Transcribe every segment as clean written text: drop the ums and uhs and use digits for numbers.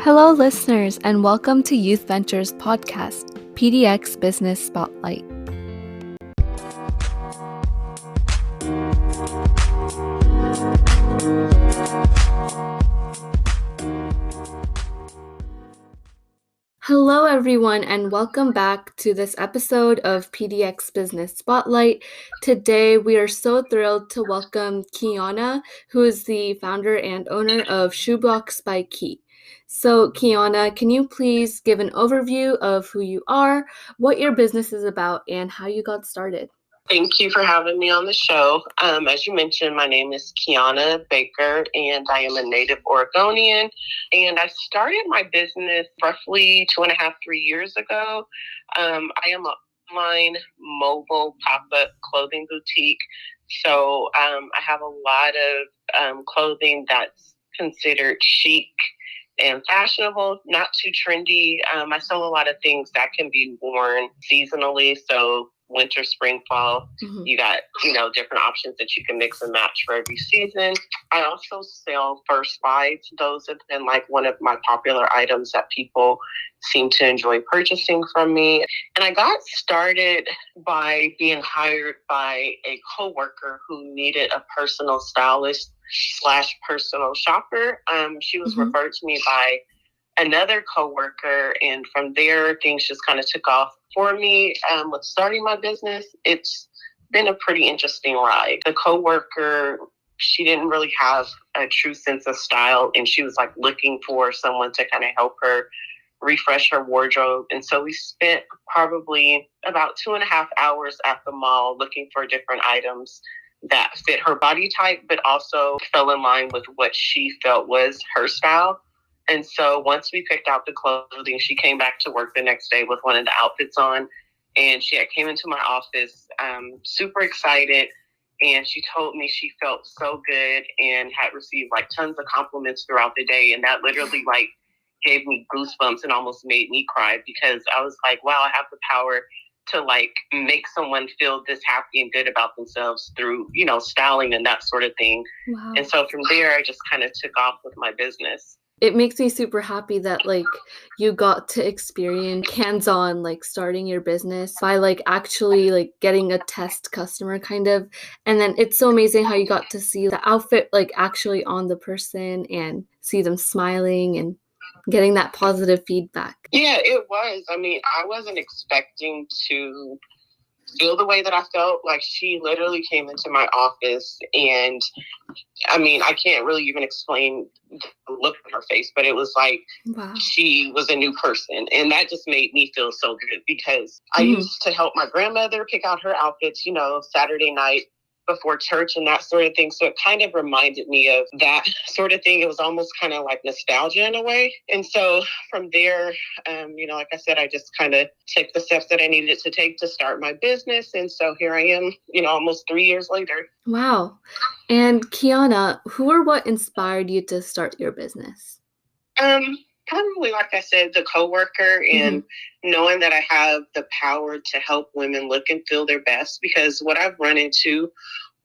Hello, listeners, and welcome to Youth Ventures podcast, PDX Business Spotlight. Hello, everyone, and welcome back to this episode of PDX Business Spotlight. Today, we are so thrilled to welcome Keyunna, who is the founder and owner of Shoebox By Ki. So, Keyunna, can you please give an overview of who you are, what your business is about, and how you got started? Thank you for having me on the show. As you mentioned, my name is Keyunna Baker, and I am a native Oregonian. And I started my business roughly 2.5, 3 years ago. I am an online mobile pop-up clothing boutique. So I have a lot of clothing that's considered chic and fashionable, not too trendy. I sell a lot of things that can be worn seasonally. So winter, spring, fall, you got, different options that you can mix and match for every season. I also sell first buys. Those have been like one of my popular items that people seem to enjoy purchasing from me. And I got started by being hired by a coworker who needed a personal stylist / personal shopper. She was referred to me by another coworker, and from there things just kind of took off for me. With starting my business, it's been a pretty interesting ride. The coworker, she didn't really have a true sense of style, and she was like looking for someone to kind of help her refresh her wardrobe. And so we spent probably about 2.5 hours at the mall looking for different items that fit her body type, but also fell in line with what she felt was her style. And so once we picked out the clothing, she came back to work the next day with one of the outfits on. And she came into my office super excited. And she told me she felt so good and had received like tons of compliments throughout the day. And that literally like gave me goosebumps and almost made me cry, because I was like, wow, I have the power to like make someone feel this happy and good about themselves through, styling and that sort of thing. Wow. And so from there, I just kind of took off with my business. It makes me super happy that you got to experience hands-on starting your business by actually getting a test customer kind of. And then it's so amazing how you got to see the outfit actually on the person and see them smiling and getting that positive feedback. Yeah, it was. I mean, I wasn't expecting to feel the way that I felt. Like, she literally came into my office, and I mean, I can't really even explain the look on her face, but it was like, wow, she was a new person. And that just made me feel so good, because I used to help my grandmother pick out her outfits, Saturday night before church and that sort of thing. So it kind of reminded me of that sort of thing. It was almost kind of like nostalgia in a way. And so from there, like I said, I just kind of took the steps that I needed to take to start my business. And so here I am, almost 3 years later. Wow. And Keyunna, who or what inspired you to start your business? Probably, like I said, the coworker, and knowing that I have the power to help women look and feel their best. Because what I've run into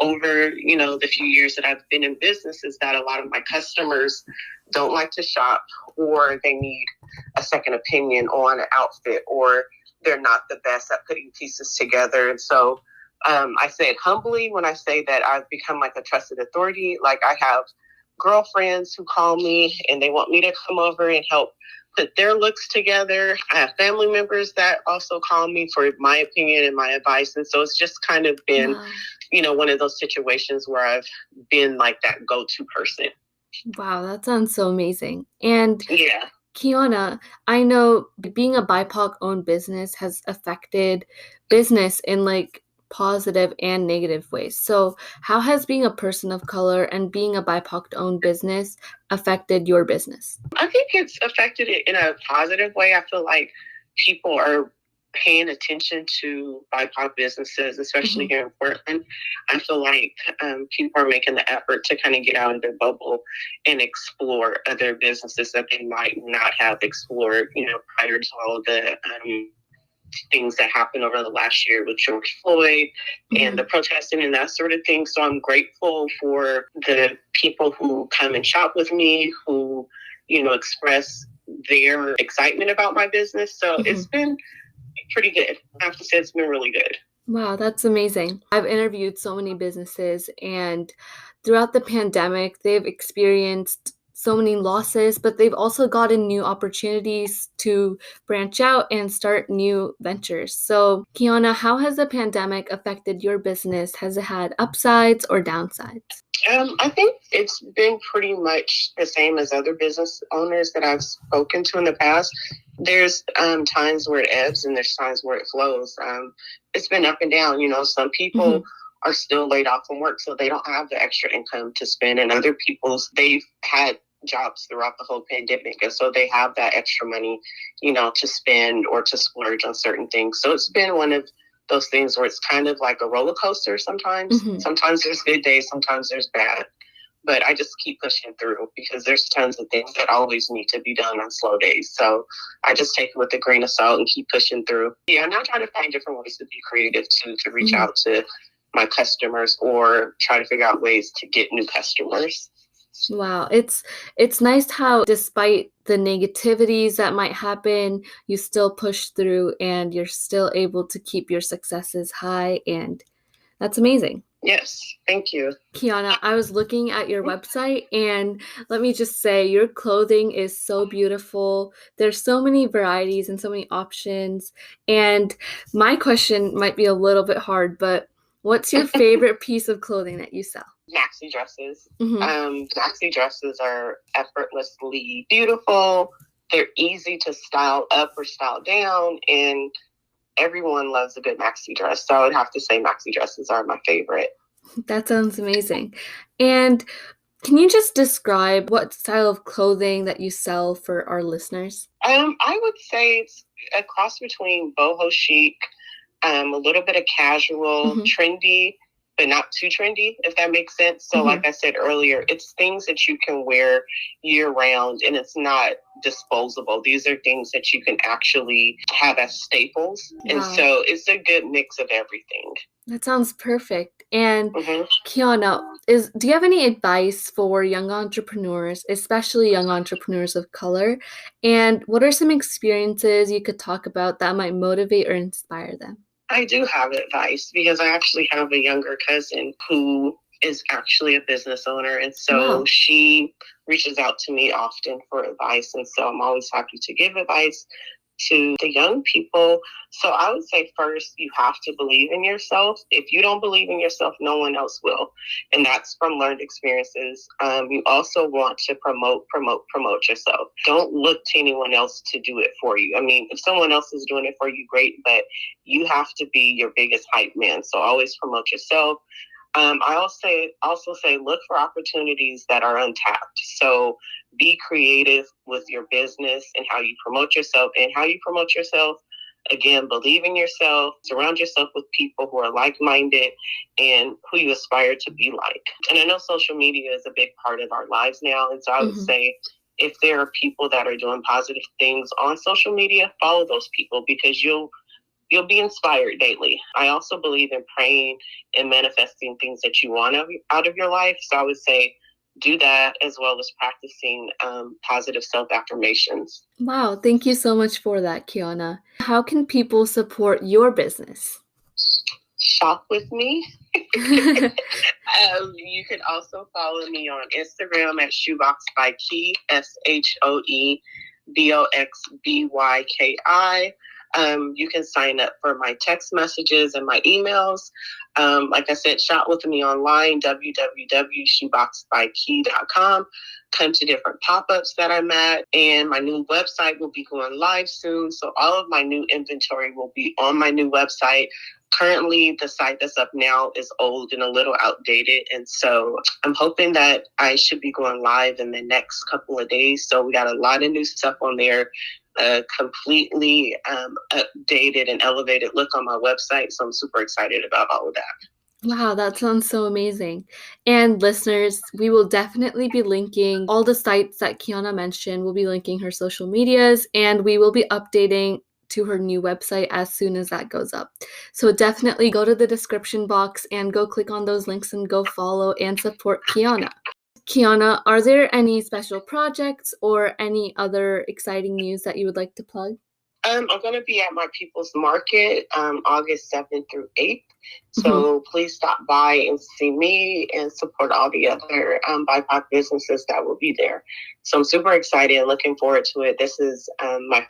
over, the few years that I've been in business is that a lot of my customers don't like to shop, or they need a second opinion on an outfit, or they're not the best at putting pieces together. And so I say it humbly when I say that I've become like a trusted authority. Like, I have girlfriends who call me and they want me to come over and help put their looks together. I have family members that also call me for my opinion and my advice. And so it's just kind of been, one of those situations where I've been like that go-to person. Wow, that sounds so amazing. And yeah, Keyunna, I know being a BIPOC-owned business has affected business in positive and negative ways. So how has being a person of color and being a BIPOC-owned business affected your business? I think it's affected it in a positive way. I feel like people are paying attention to BIPOC businesses, especially here in Portland. I feel like people are making the effort to kind of get out of their bubble and explore other businesses that they might not have explored, prior to all of the things that happened over the last year with George Floyd and the protesting and that sort of thing. So I'm grateful for the people who come and shop with me, who, express their excitement about my business. So it's been pretty good. I have to say it's been really good. Wow, that's amazing. I've interviewed so many businesses, and throughout the pandemic, they've experienced so many losses, but they've also gotten new opportunities to branch out and start new ventures. So, Keyunna, how has the pandemic affected your business? Has it had upsides or downsides? I think it's been pretty much the same as other business owners that I've spoken to in the past. There's times where it ebbs and there's times where it flows. It's been up and down. You know, some people are still laid off from work, so they don't have the extra income to spend. And other people's, they've had jobs throughout the whole pandemic. And so they have that extra money, you know, to spend or to splurge on certain things. So it's been one of those things where it's kind of like a roller coaster sometimes. Sometimes there's good days, sometimes there's bad. But I just keep pushing through because there's tons of things that always need to be done on slow days. So I just take it with a grain of salt and keep pushing through. Yeah, and I try to find different ways to be creative too, to reach out to my customers or try to figure out ways to get new customers. Wow, it's nice how despite the negativities that might happen, you still push through and you're still able to keep your successes high, and that's amazing. Yes, thank you. Keyunna, I was looking at your website, and let me just say, your clothing is so beautiful. There's so many varieties and so many options. And my question might be a little bit hard, but what's your favorite piece of clothing that you sell? Maxi dresses. Maxi dresses are effortlessly beautiful. They're easy to style up or style down, and everyone loves a good maxi dress. So I would have to say maxi dresses are my favorite. That sounds amazing. And can you just describe what style of clothing that you sell for our listeners? I would say it's a cross between boho chic, a little bit of casual, trendy, but not too trendy, if that makes sense. So like I said earlier, it's things that you can wear year round and it's not disposable. These are things that you can actually have as staples. Wow. And so it's a good mix of everything. That sounds perfect. And Keyunna, do you have any advice for young entrepreneurs, especially young entrepreneurs of color? And what are some experiences you could talk about that might motivate or inspire them? I do have advice because I actually have a younger cousin who is actually a business owner. And so she reaches out to me often for advice. And so I'm always happy to give advice to the young people. So I would say first, you have to believe in yourself. If you don't believe in yourself, no one else will. And that's from learned experiences. You also want to promote yourself. Don't look to anyone else to do it for you. I mean, if someone else is doing it for you, great, but you have to be your biggest hype man. So always promote yourself. I also say look for opportunities that are untapped. So be creative with your business and how you promote yourself. And how you promote yourself, again, believe in yourself, surround yourself with people who are like-minded and who you aspire to be like. And I know social media is a big part of our lives now. And so I would say if there are people that are doing positive things on social media, follow those people because you'll be inspired daily. I also believe in praying and manifesting things that you want out of your life. So I would say do that as well as practicing positive self-affirmations. Wow, thank you so much for that, Keyunna. How can people support your business? Shop with me. You can also follow me on Instagram at Shoebox By Ki, SHOEBOXBYKI. You can sign up for my text messages and my emails. Like I said, shop with me online, www.shoeboxbyki.com. Come to different pop-ups that I'm at. And my new website will be going live soon. So all of my new inventory will be on my new website. Currently, the site that's up now is old and a little outdated. And so I'm hoping that I should be going live in the next couple of days. So we got a lot of new stuff on there. Completely updated and elevated look on my website. So I'm super excited about all of that. Wow, that sounds so amazing. And listeners, we will definitely be linking all the sites that Keyunna mentioned. We'll be linking her social medias, and we will be updating to her new website as soon as that goes up. So definitely go to the description box and go click on those links and go follow and support Keyunna. Keyunna, are there any special projects or any other exciting news that you would like to plug? I'm going to be at my People's Market August 7th through 8th. So please stop by and see me and support all the other BIPOC businesses that will be there. So I'm super excited and looking forward to it. This is my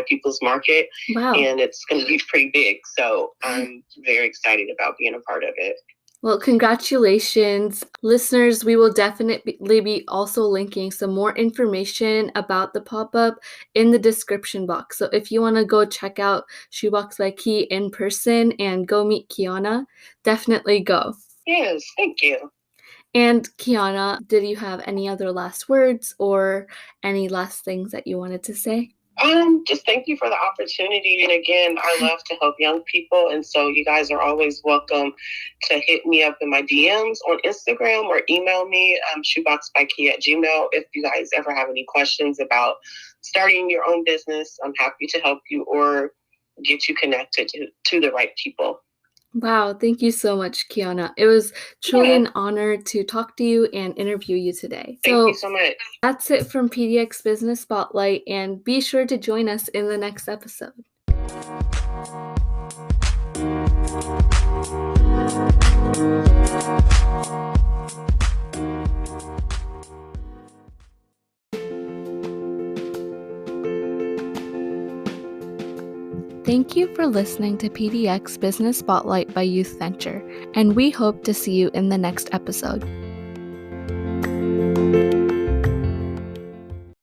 People's Market. Wow. And it's going to be pretty big. So I'm very excited about being a part of it. Well, congratulations. Listeners, we will definitely be also linking some more information about the pop-up in the description box. So if you want to go check out Shoebox by Ki in person and go meet Keyunna, definitely go. Yes, thank you. And Keyunna, did you have any other last words or any last things that you wanted to say? Just thank you for the opportunity. And again, I love to help young people. And so you guys are always welcome to hit me up in my DMs on Instagram or email me, shoeboxbyki@gmail. If you guys ever have any questions about starting your own business, I'm happy to help you or get you connected to the right people. Wow, thank you so much, Keyunna. It was truly an honor to talk to you and interview you today. Thank you so much. That's it from PDX Business Spotlight, and be sure to join us in the next episode. Thank you for listening to PDX Business Spotlight by Youth Venture, and we hope to see you in the next episode.